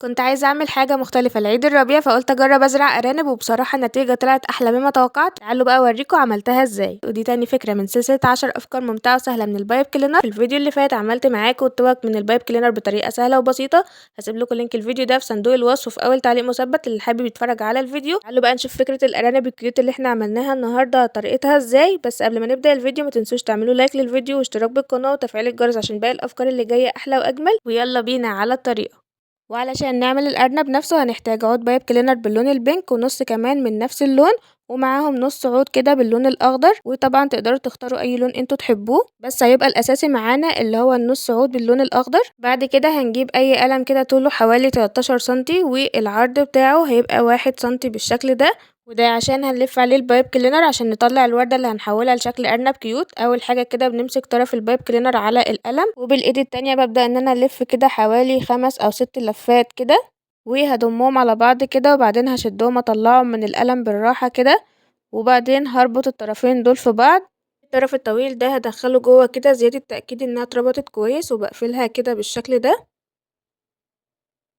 كنت عايزة أعمل حاجة مختلفة لعيد الربيع فقلت أجرب أزرع أرانب وبصراحة النتيجة طلعت أحلى مما توقعت. تعالوا بقى أوريكم عملتها ازاي. ودي تاني فكرة من سلسلة 10 أفكار ممتعة وسهلة من البايب كلينر. في الفيديو اللي فات عملت معاكم الطبق من البايب كلينر بطريقة سهلة وبسيطة. هسيب لكم لينك الفيديو ده في صندوق الوصف وفي أول تعليق مثبت اللي حابب يتفرج على الفيديو. تعالوا بقى نشوف فكرة الأرانب الكيوت اللي احنا عملناها النهاردة طريقتها ازاي. بس قبل ما نبدأ الفيديو ما تنسوش تعملوا لايك للفيديو واشتراك بالقناة وتفعيل الجرس عشان باقي الأفكار اللي جاية أحلى وأجمل. ويلا بينا على الطريقة. وعلشان نعمل الأرنب نفسه هنحتاج عود بايب كلينر باللون البينك ونص كمان من نفس اللون، ومعاهم نص عود كده باللون الأخضر. وطبعا تقدروا تختاروا أي لون انتوا تحبوه، بس هيبقى الأساسي معانا اللي هو النص عود باللون الأخضر. بعد كده هنجيب أي قلم كده طوله حوالي 13 سنتي والعرض بتاعه هيبقى 1 سنتي بالشكل ده. وده عشان هنلف عليه البايب كلينر عشان نطلع الوردة اللي هنحولها لشكل أرنب كيوت. أول حاجة كده بنمسك طرف البايب كلينر على القلم، وبالإيد التانية ببدأ إن أنا ألف كده حوالي 5 أو 6 لفات كده، وهضمهم على بعض كده وبعدين هشدهم اطلعهم من القلم بالراحة كده، وبعدين هربط الطرفين دول في بعض. الطرف الطويل ده هدخله جوه كده زيادة تأكيد انها اتربطت كويس، وبقفلها كده بالشكل ده.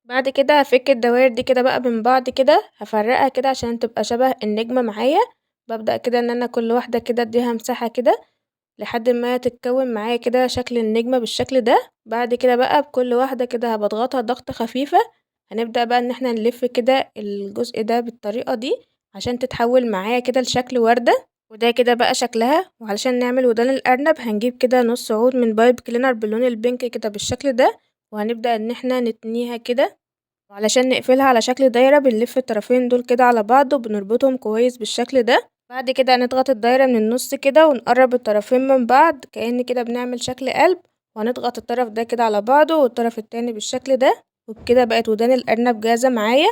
بعد كده هفك الدوائر دي كده بقى من بعض كده، هفرقها كده عشان تبقى شبه النجمة معايا. ببدأ كده ان انا كل واحدة كده اديها مساحة كده لحد ما تتكون معايا كده شكل النجمة بالشكل ده. بعد كده بقى بكل واحدة كده هبضغطها ضغطة خفيفة. هنبدأ بقى ان احنا نلف كده الجزء ده بالطريقة دي عشان تتحول معايا كده لشكل وردة. وده كده بقى شكلها. وعلشان نعمل ودان الأرنب هنجيب كده نص عود من بايب كلينر باللون البينك كده بالشكل ده، وهنبدأ ان احنا نتنيها كده. وعلشان نقفلها على شكل دايرة بنلف الطرفين دول كده على بعض وبنربطهم كويس بالشكل ده. بعد كده هنضغط الدايرة من النص كده ونقرب الطرفين من بعض كأن كده بنعمل شكل قلب، وهنضغط الطرف ده كده على بعضه والطرف التاني بالشكل ده. وبكده بقت ودان الأرنب جاهزة معايا.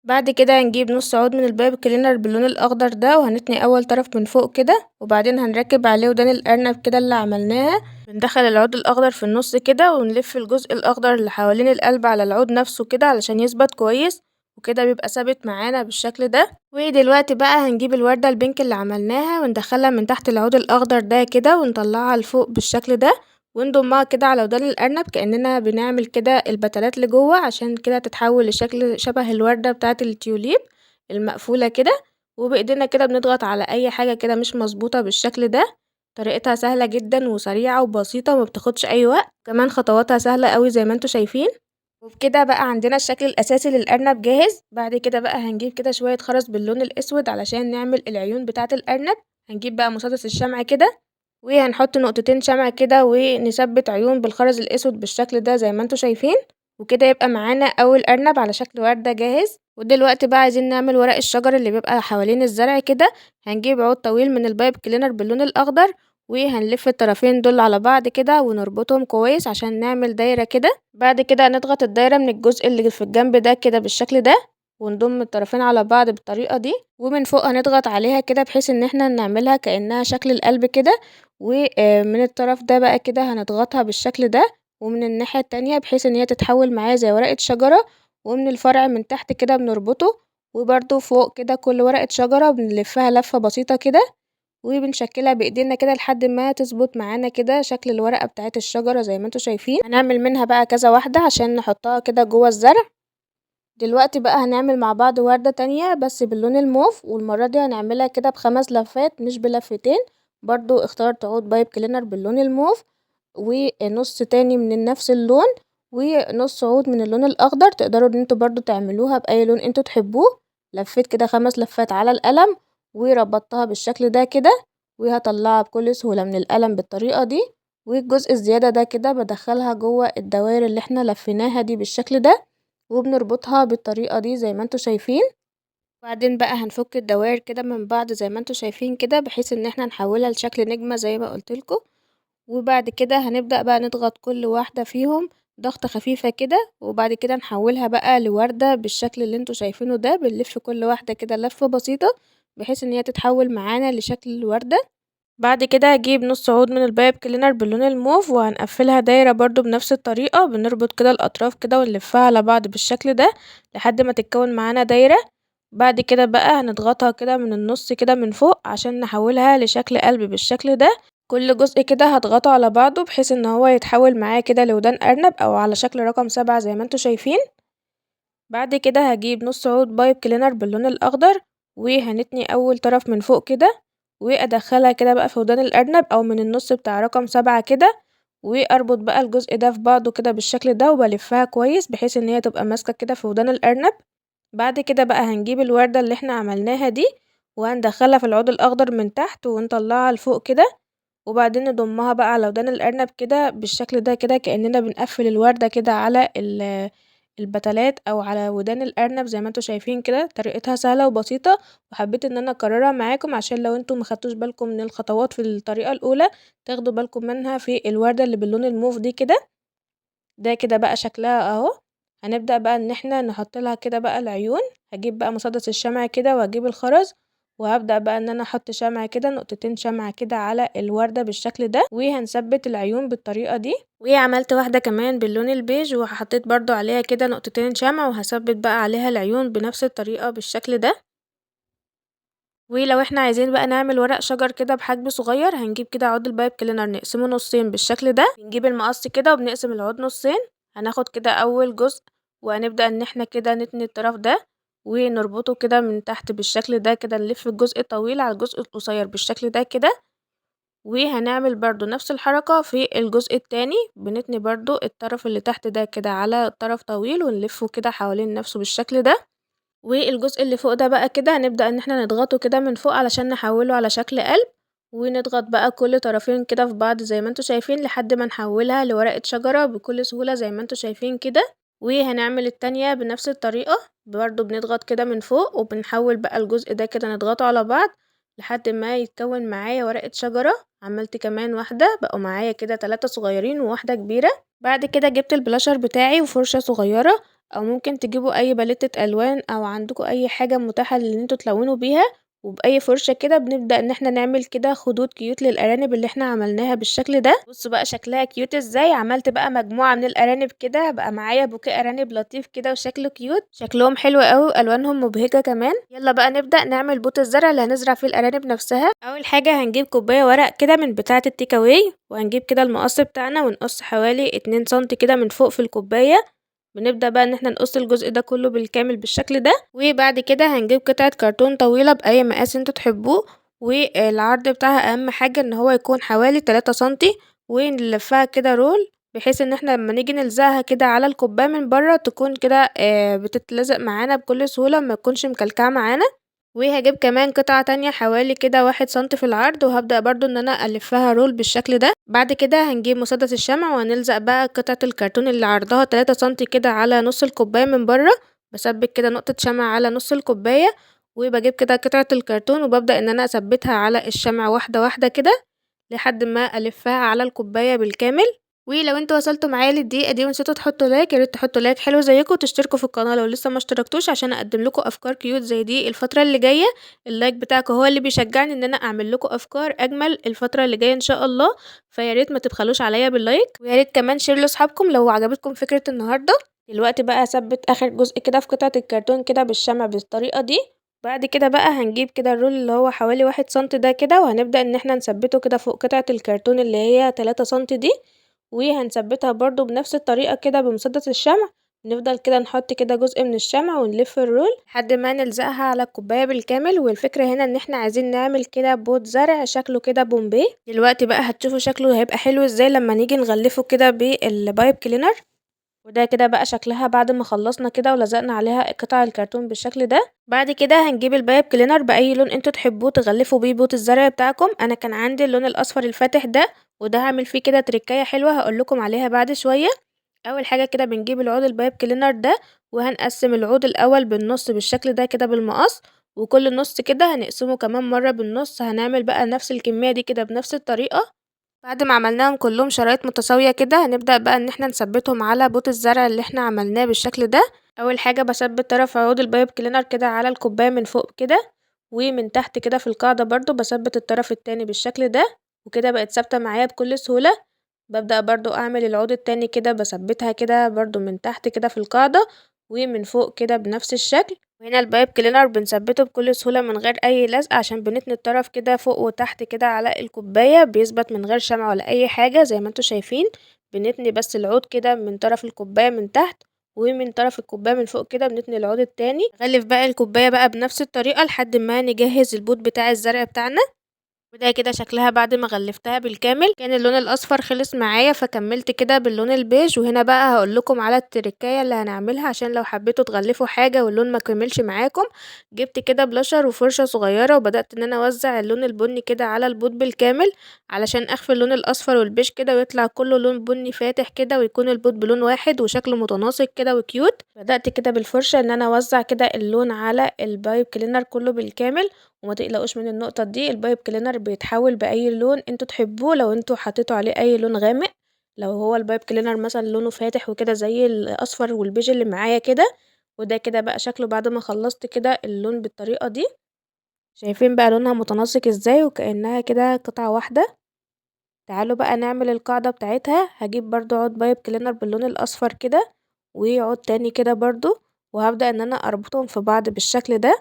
بعد كده هنجيب نص عود من البايب كلينر باللون الأخضر ده وهنتني أول طرف من فوق كده، وبعدين هنركب عليه ودان الأرنب كده اللي عملناها. بندخل العود الأخضر في النص كده ونلف الجزء الأخضر اللي حوالين القلب على العود نفسه كده علشان يثبت كويس، وكده بيبقى ثابت معانا بالشكل ده. ودلوقتي بقى هنجيب الوردة البينك اللي عملناها وندخلها من تحت العود الأخضر ده كده ونطلعها لفوق بالشكل ده، ونضمها كده على ودان الأرنب كأننا بنعمل كده البتلات لجوه عشان كده تتحول لشكل شبه الوردة بتاعة التيوليب المقفولة كده. وبإيدينا كده بنضغط على أي حاجة كده مش مظبوطة بالشكل ده. طريقتها سهلة جدا وسريعة وبسيطة ومبتاخدش أي وقت، كمان خطواتها سهلة قوي زي ما انتوا شايفين. وبكده بقى عندنا الشكل الأساسي للأرنب جاهز. بعد كده بقى هنجيب كده شوية خرز باللون الأسود علشان نعمل العيون بتاعة الأرنب. هنجيب بقى مسدس الشمع كده وهنحط نقطتين شمع كده ونثبت عيون بالخرز الأسود بالشكل ده زي ما انتوا شايفين. وكده يبقى معانا أول أرنب على شكل وردة جاهز. ودلوقتي بقى عايزين نعمل ورق الشجر اللي بيبقى حوالين الزرع كده. هنجيب عود طويل من البايب كلينر باللون الأخضر وهنلف الطرفين دول على بعض كده ونربطهم كويس عشان نعمل دايرة كده. بعد كده هنضغط الدايرة من الجزء اللي في الجنب ده كده بالشكل ده، ونضم الطرفين على بعض بالطريقة دي، ومن فوق هنضغط عليها كده بحيث ان احنا نعملها كأنها شكل القلب كده. ومن الطرف ده بقى كده هنضغطها بالشكل ده، ومن الناحية التانية بحيث ان هي تتحول معايا زي ورقة شجرة. ومن الفرع من تحت كده بنربطه، وبرده فوق كده كل ورقة شجرة بنلفها لفة بسيطة كده وبنشكلها بايدينا كده لحد ما تظبط معانا كده شكل الورقة بتاعت الشجرة زي ما انتوا شايفين. هنعمل منها بقى كذا واحدة عشان نحطها كده جوه الزرع. دلوقتي بقى هنعمل مع بعض وردة تانية بس باللون الموف، والمرة دي هنعملها كده ب5 لفات مش بلفتين. برضو اخترت عود بايب كلينر باللون الموف ونص تاني من نفس اللون ونص عود من اللون الأخضر. تقدروا ان انتوا برضو تعملوها بأي لون انتوا تحبوه. لفيت كده 5 لفات على القلم وربطتها بالشكل ده كده، وهطلعها بكل سهولة من القلم بالطريقة دي. والجزء الزيادة ده كده بدخلها جوه الدوائر اللي احنا لفيناها دي بالشكل ده، وبنربطها بالطريقة دي زي ما انتوا شايفين. وبعدين بقى هنفك الدوائر كده من بعض زي ما انتوا شايفين كده بحيث ان احنا نحولها لشكل نجمة زي ما قلتلكوا. وبعد كده هنبدأ بقى نضغط كل واحدة فيهم ضغطة خفيفة كده، وبعد كده نحولها بقى لوردة بالشكل اللي انتوا شايفينه ده. بنلف كل واحدة كده لفة بسيطة بحيث ان هي تتحول معانا لشكل الوردة. بعد كده هجيب نص عود من البايب كلينر باللون الموف وهنقفلها دايرة برضو بنفس الطريقة. بنربط كده الأطراف كده ونلفها على بعض بالشكل ده لحد ما تتكون معانا دايرة. بعد كده بقى هنضغطها كده من النص كده من فوق عشان نحولها لشكل قلب بالشكل ده. كل جزء كده هضغطه على بعضه بحيث ان هو يتحول معايا كده لودان أرنب أو على شكل رقم 7 زي ما انتوا شايفين. بعد كده هجيب نص عود بايب كلينر باللون الاخضر، وهنتني اول طرف من فوق كده، وادخلها كده بقى في ودان الارنب او من النص بتاع رقم 7 كده، واربط بقى الجزء ده في بعضه كده بالشكل ده، وبلفها كويس بحيث ان هي تبقى ماسكة كده في ودان الارنب. بعد كده بقى هنجيب الوردة اللي احنا عملناها دي، وهندخلها في العود الاخضر من تحت ونطلعها لفوق كده، وبعدين نضمها بقى على ودان الأرنب كده بالشكل ده كده، كأننا بنقفل الوردة كده على البتلات أو على ودان الأرنب زي ما انتوا شايفين كده. طريقتها سهلة وبسيطة، وحبيت ان انا اكررها معاكم عشان لو انتوا مخدتوش بالكم من الخطوات في الطريقة الأولى تاخدوا بالكم منها في الوردة اللي باللون الموف دي كده. ده كده بقى شكلها اهو. هنبدأ بقى ان احنا نحط لها كده بقى العيون. هجيب بقى مسدس الشمع كده وهجيب الخرز، وهبدأ بقى ان انا احط شمع كده، نقطتين شمع كده على الوردة بالشكل ده، وهنثبت العيون بالطريقة دي. وعملت واحدة كمان باللون البيج وحطيت برضو عليها كده نقطتين شمع، وهثبت بقى عليها العيون بنفس الطريقة بالشكل ده. ولو احنا عايزين بقى نعمل ورق شجر كده بحجم صغير، هنجيب كده عود البايب كلينر نقسمه نصين بالشكل ده، نجيب المقص كده وبنقسم العود نصين. هناخد كده اول جزء، وهنبدأ ان احنا كده نتني الطرف ده ونربطه كده من تحت بالشكل ده كده، نلف الجزء الطويل على الجزء القصير بالشكل ده كده. وهنعمل برضو نفس الحركة في الجزء التاني، بنتني برضو الطرف اللي تحت ده كده على طرف طويل ونلفه كده حوالين نفسه بالشكل ده. والجزء اللي فوق ده بقى كده هنبدأ ان احنا نضغطه كده من فوق علشان نحوله على شكل قلب، ونضغط بقى كل طرفين كده في بعض زي ما انتوا شايفين لحد ما نحولها لورقة شجرة بكل سهولة زي ما انتوا شايفين كده. وهنعمل التانية بنفس الطريقة، برضو بنضغط كده من فوق وبنحول بقى الجزء ده كده نضغطه على بعض لحد ما يتكون معايا ورقة شجرة. عملت كمان واحدة، بقوا معايا كده 3 صغيرين وواحدة كبيرة. بعد كده جبت البلاشر بتاعي وفرشة صغيرة، او ممكن تجيبوا اي باليتة الوان او عندكم اي حاجة متاحة ان انتوا تلونوا بيها، وبأي فرشة كده بنبدأ ان احنا نعمل كده خدود كيوت للأرانب اللي احنا عملناها بالشكل ده. بصوا بقى شكلها كيوت ازاي. عملت بقى مجموعة من الأرانب كده، بقى معايا بوكيه أرانب لطيف كده وشكله كيوت، شكلهم حلو قوي والوانهم مبهجة كمان. يلا بقى نبدأ نعمل بوت الزرع اللي هنزرع فيه الأرانب نفسها. اول حاجة هنجيب كوباية ورق كده من بتاعة التيك اواي، وهنجيب كده المقص بتاعنا ونقص حوالي 2 سنتي كده من فوق في الكوباية. بنبدأ بقى ان احنا نقص الجزء ده كله بالكامل بالشكل ده. وبعد كده هنجيب قطعة كرتون طويلة بأي مقاس انتوا تحبوه، والعرض بتاعها اهم حاجة ان هو يكون حوالي 3 سنتي، ونلفها كده رول بحيث ان احنا لما نيجي نلزقها كده على الكوباية من بره تكون كده بتتلزق معانا بكل سهولة، ما تكونش مكلكعة معانا. وهجيب كمان قطعة تانية حوالي كده 1 سنتي في العرض، وهبدأ برضو ان انا الفها رول بالشكل ده. بعد كده هنجيب مسدس الشمع وهنلزق بقى قطعة الكرتون اللي عرضها 3 سنتي كده على نص الكوباية من بره. بثبت كده نقطة شمع على نص الكوباية، وبجيب كده قطعة الكرتون وببدأ ان انا اثبتها على الشمع واحدة واحدة كده لحد ما الفها على الكوباية بالكامل. ولو انتوا وصلتوا معايا للدقيقة دي ونسيتوا تحطوا لايك، ياريت تحطوا لايك حلو زيكم، وتشتركوا في القناة لو لسه ما اشتركتوش عشان اقدم لكم افكار كيوت زي دي الفترة اللي جاية. اللايك بتاعكم هو اللي بيشجعني ان انا اعمل لكم افكار اجمل الفترة اللي جاية ان شاء الله. فياريت ما تبخلوش عليا باللايك، وياريت كمان شير لاصحابكم لو عجبتكم فكرة النهاردة. دلوقتي بقى هثبت اخر جزء كده في قطعة الكرتون كده بالشمع بالطريقة دي. بعد كده بقى هنجيب كده الرول اللي هو حوالي 1 سنتي ده كده، وهنبدأ ان احنا نثبته كده فوق قطعة الكرتون اللي هي 3 سنتي دي، وهنثبتها برضو بنفس الطريقة كده بمسدس الشمع. نفضل كده نحط كده جزء من الشمع ونلف الرول لحد ما نلزقها على الكوباية بالكامل. والفكرة هنا ان احنا عايزين نعمل كده بوت زرع شكله كده بومبي. دلوقتي بقى هتشوفوا شكله هيبقى حلو ازاي لما نيجي نغلفه كده بالبايب كلينر. وده كده بقى شكلها بعد ما خلصنا كده ولزقنا عليها قطع الكرتون بالشكل ده. بعد كده هنجيب البايب كلينر باي لون انتوا تحبوه تغلفوا بيه بوت الزرع بتاعكم. انا كان عندي اللون الاصفر الفاتح ده، وده هعمل فيه كده تريكايه حلوه هقولكم عليها بعد شويه. اول حاجه كده بنجيب العود البايب كلينر ده، وهنقسم العود الاول بالنص بالشكل ده كده بالمقص، وكل نص كده هنقسمه كمان مره بالنص. هنعمل بقى نفس الكميه دي كده بنفس الطريقه. بعد ما عملناهم كلهم شرايط متساوية كده، هنبدأ بقى ان احنا نثبتهم على بوت الزرع اللي احنا عملناه بالشكل ده. اول حاجة بثبت طرف عود البايب كلينر كده على الكوباية من فوق كده، ومن تحت كده في القاعدة برضو بثبت الطرف التاني بالشكل ده، وكده بقت ثابتة معايا بكل سهولة. ببدأ برضو اعمل العود التاني كده بثبتها كده برضو من تحت كده في القاعدة، ومن فوق كده بنفس الشكل. وهنا البايب كلينر بنثبته بكل سهولة من غير اي لزق عشان بنتني الطرف كده فوق وتحت كده على الكوباية، بيثبت من غير شمع ولا اي حاجة زي ما انتوا شايفين. بنتني بس العود كده من طرف الكوباية من تحت، ومن طرف الكوباية من فوق كده بنتني العود التاني. نغلف باقي الكوباية بقى بنفس الطريقة لحد ما نجهز البوت بتاع الزرع بتاعنا. وده كده شكلها بعد ما غلفتها بالكامل. كان اللون الاصفر خلص معايا فكملت كده باللون البيج. وهنا بقى هقول لكم على التركايه اللي هنعملها عشان لو حبيتوا تغلفوا حاجه واللون ما كملش معاكم. جبت كده بلاشر وفرشه صغيره وبدات ان انا اوزع اللون البني كده على البوت بالكامل علشان اخفي اللون الاصفر والبيج كده ويطلع كله لون بني فاتح كده ويكون البوت بلون واحد وشكله متناسق كده وكيوت. بدات كده بالفرشه ان انا اوزع كده اللون على البايب كلينر كله بالكامل. وما تقلقوش من النقطة دي، البايب كلينر بيتحول بأي لون انتوا تحبوه لو انتوا حطيتوا عليه أي لون غامق. لو هو البايب كلينر مثلا لونه فاتح وكده زي الأصفر والبيج اللي معايا كده. وده كده بقى شكله بعد ما خلصت كده اللون بالطريقة دي. شايفين بقى لونها متناسق ازاي وكأنها كده قطعة واحدة. تعالوا بقى نعمل القاعدة بتاعتها. هجيب برضو عود بايب كلينر باللون الأصفر كده وعود تاني كده برضو، وهبدأ ان انا اربطهم في بعض بالشكل ده.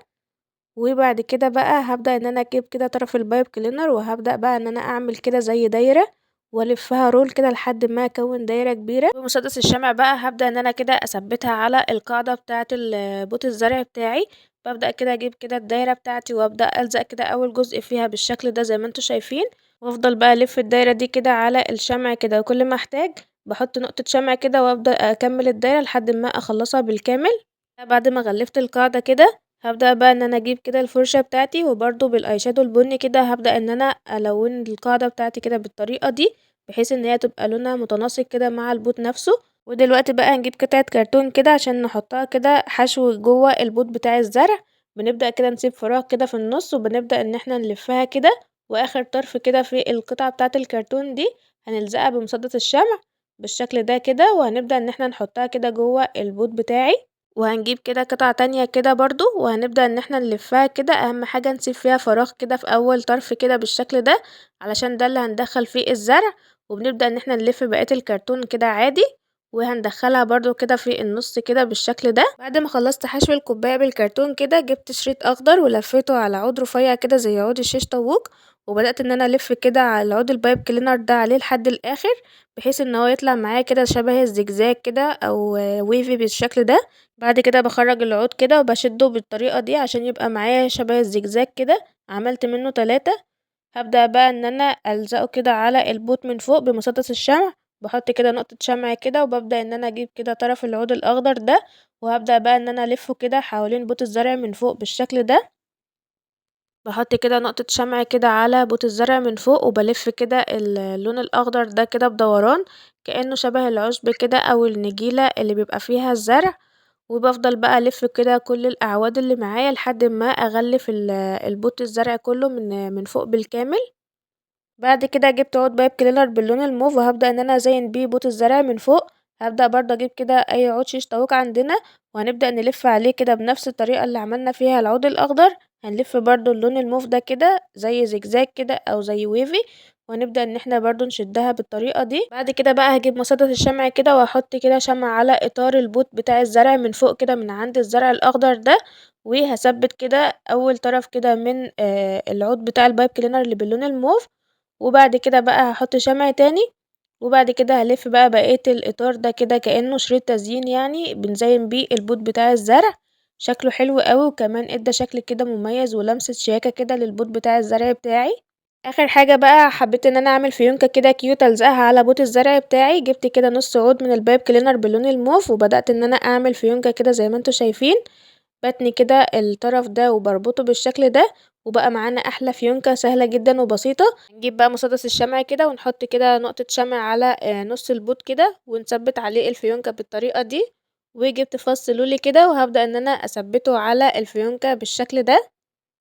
وبعد كده بقى هبدأ ان انا اجيب كده طرف البايب كلينر وهبدأ بقى ان انا اعمل كده زي دايرة والفها رول كده لحد ما اكون دايرة كبيرة. بمسدس الشمع بقى هبدأ ان انا كده اثبتها على القاعدة بتاعة البوت الزرع بتاعي. ببدأ كده اجيب كده الدايرة بتاعتي وابدأ الزق كده اول جزء فيها بالشكل ده زي ما انتوا شايفين. وافضل بقى الف الدايرة دي كده على الشمع كده وكل ما احتاج بحط نقطة شمع كده وابدأ اكمل الدايرة لحد ما اخلصها بالكامل. بعد ما غلفت القاعدة كده هبدأ بقى ان انا اجيب كده الفرشة بتاعتي وبرده بالاي شادو البني كده هبدأ ان انا الون القاعدة بتاعتي كده بالطريقة دي بحيث ان هي تبقى لونها متناسق كده مع البوت نفسه. ودلوقتي بقى هنجيب قطعة كرتون كده عشان نحطها كده حشو جوه البوت بتاع الزرع. بنبدأ كده نسيب فراغ كده في النص وبنبدأ ان احنا نلفها كده. واخر طرف كده في القطعة بتاعة الكرتون دي هنلزقها بمسدس الشمع بالشكل ده كده وهنبدأ ان احنا نحطها كده جوه البوت بتاعي. وهنجيب كده قطعة تانية كده برضو وهنبدأ ان احنا نلفها كده. اهم حاجة نسيب فيها فراغ كده في اول طرف كده بالشكل ده علشان ده اللي هندخل فيه الزرع. وبنبدأ ان احنا نلف بقية الكرتون كده عادي وهندخلها برضو كده في النص كده بالشكل ده. بعد ما خلصت حشو الكوباية بالكرتون كده جبت شريط اخضر ولفيته على عود رفيع كده زي عود الشيش طاووق. وبدأت ان انا الف كده على العود البايب كلينر ده عليه لحد الاخر بحيث ان هو يطلع معايا كده شبه الزجزاج كده او ويفي بالشكل ده. بعد كده بخرج العود كده وبشده بالطريقة دي عشان يبقى معايا شبه الزجزاج كده. عملت منه 3. هبدأ بقى ان انا الزقه كده على البوت من فوق بمسدس الشمع. بحط كده نقطة شمع كده وببدأ ان انا اجيب كده طرف العود الاخضر ده وهبدأ بقى ان انا الفه كده حوالين بوت الزرع من فوق بالشكل ده. بحط كده نقطة شمع كده على بوت الزرع من فوق وبلف كده اللون الاخضر ده كده بدوران كأنه شبه العشب كده او النجيلة اللي بيبقى فيها الزرع. وبفضل بقى الف كده كل الاعواد اللي معايا لحد ما اغلف البوت الزرع كله من فوق بالكامل. بعد كده جبت عود بايب كلينر باللون الموف وهبدأ ان انا ازين بيه بوت الزرع من فوق. هبدأ برضه اجيب كده اي عود شيش طاووق عندنا وهنبدأ نلف عليه كده بنفس الطريقة اللي عملنا فيها العود الاخضر. هنلف برضه اللون الموف ده كده زي زجزاج كده او زي ويفي وهنبدأ ان احنا برضه نشدها بالطريقة دي. بعد كده بقى هجيب مسدس الشمع كده واحط كده شمع على اطار البوت بتاع الزرع من فوق كده من عند الزرع الاخضر ده. وهثبت كده اول طرف كده من العود بتاع البايب كلينر اللي باللون الموف. وبعد كده بقى هحط شمع تاني. وبعد كده هلف بقى بقية الاطار ده كده كأنه شريط تزيين يعني بنزين بيه البوت بتاع الزرع. شكله حلو قوي وكمان ادى شكل كده مميز ولمسة شياكة كده للبوت بتاع الزرع بتاعي. اخر حاجة بقى حبيت ان انا اعمل فيونكة كده كيوت الزقها على بوت الزرع بتاعي. جبت كده نص عود من البايب كلينر باللون الموف وبدأت ان انا اعمل فيونكة كده زي ما انتوا شايفين. بتني كده الطرف ده وبربطه بالشكل ده وبقى معانا احلى فيونكة سهلة جدا وبسيطة. نجيب بقى مسدس الشمع كده ونحط كده نقطة شمع على نص البوت كده ونثبت عليه الفيونكة بالطريقة دي. وجبت فص لولي كده وهبدأ ان انا اثبته على الفيونكة بالشكل ده.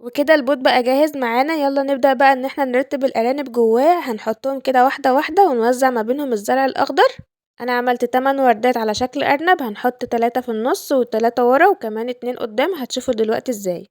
وكده البوت بقى جاهز معانا. يلا نبدأ بقى ان احنا نرتب الارانب جواه. هنحطهم كده واحدة واحدة ونوزع ما بينهم الزرع الاخضر. انا عملت 8 وردات على شكل ارنب. هنحط 3 في النص و3 ورا وكمان 2 قدام. هتشوفوا دلوقتي ازاي.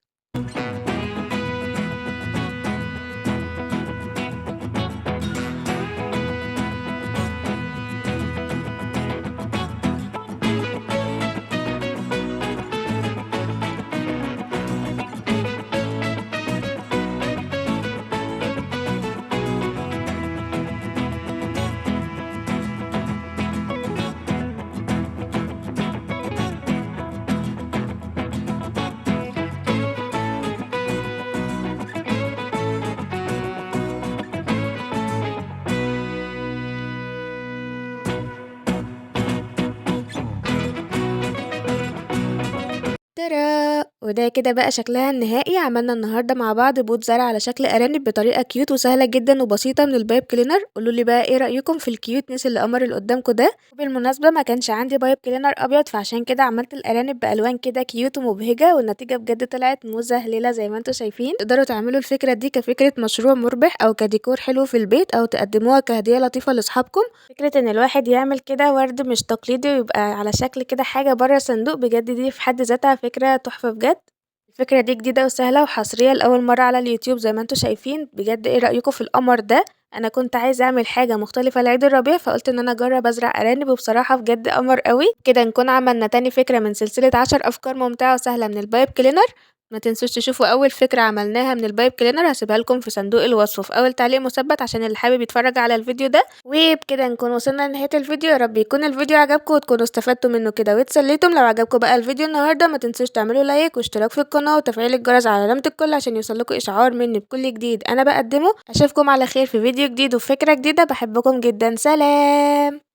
وده كده بقى شكلها النهائي. عملنا النهارده مع بعض بوت زرع على شكل ارانب بطريقه كيوت وسهله جدا وبسيطه من البايب كلينر. قولوا لي بقى ايه رايكم في الكيوتنس اللي قمر اللي قدامكم ده. وبالمناسبه ما كانش عندي بايب كلينر ابيض، فعشان كده عملت الارانب بالوان كده كيوت ومبهجه، والنتيجه بجد طلعت مذهله زي ما انتم شايفين. تقدروا تعملوا الفكره دي كفكره مشروع مربح او كديكور حلو في البيت، او تقدموها كهديه لطيفه لاصحابكم. فكره ان الواحد يعمل كده ورد مش تقليدي ويبقى على شكل كده حاجه بره الصندوق، بجد دي في حد ذاتها فكره تحفه بجد. الفكرة دي جديدة وسهلة وحصرية لأول مرة على اليوتيوب زي ما انتوا شايفين. بجد ايه رأيكم في القمر ده؟ انا كنت عايزة اعمل حاجة مختلفة لعيد الربيع، فقلت ان انا اجرب ازرع ارانب، وبصراحة بجد قمر قوي. كده نكون عملنا تاني فكرة من سلسلة 10 افكار ممتعة وسهلة من البايب كلينر. ما تنسوش تشوفوا اول فكرة عملناها من البايب كلينر، هسيبها لكم في صندوق الوصف في اول تعليق مثبت عشان اللي حابب يتفرج على الفيديو ده. وبكده نكون وصلنا لنهاية الفيديو. يا رب يكون الفيديو عجبكم وتكونوا استفدتوا منه كده واتسليتم. لو عجبكم بقى الفيديو النهارده ما تنسوش تعملوا لايك واشتراك في القناة وتفعيل الجرس على علامة الكل عشان يوصلكوا اشعار مني بكل جديد انا بقدمه. اشوفكم على خير في فيديو جديد وفكرة جديدة. بحبكم جدا، سلام.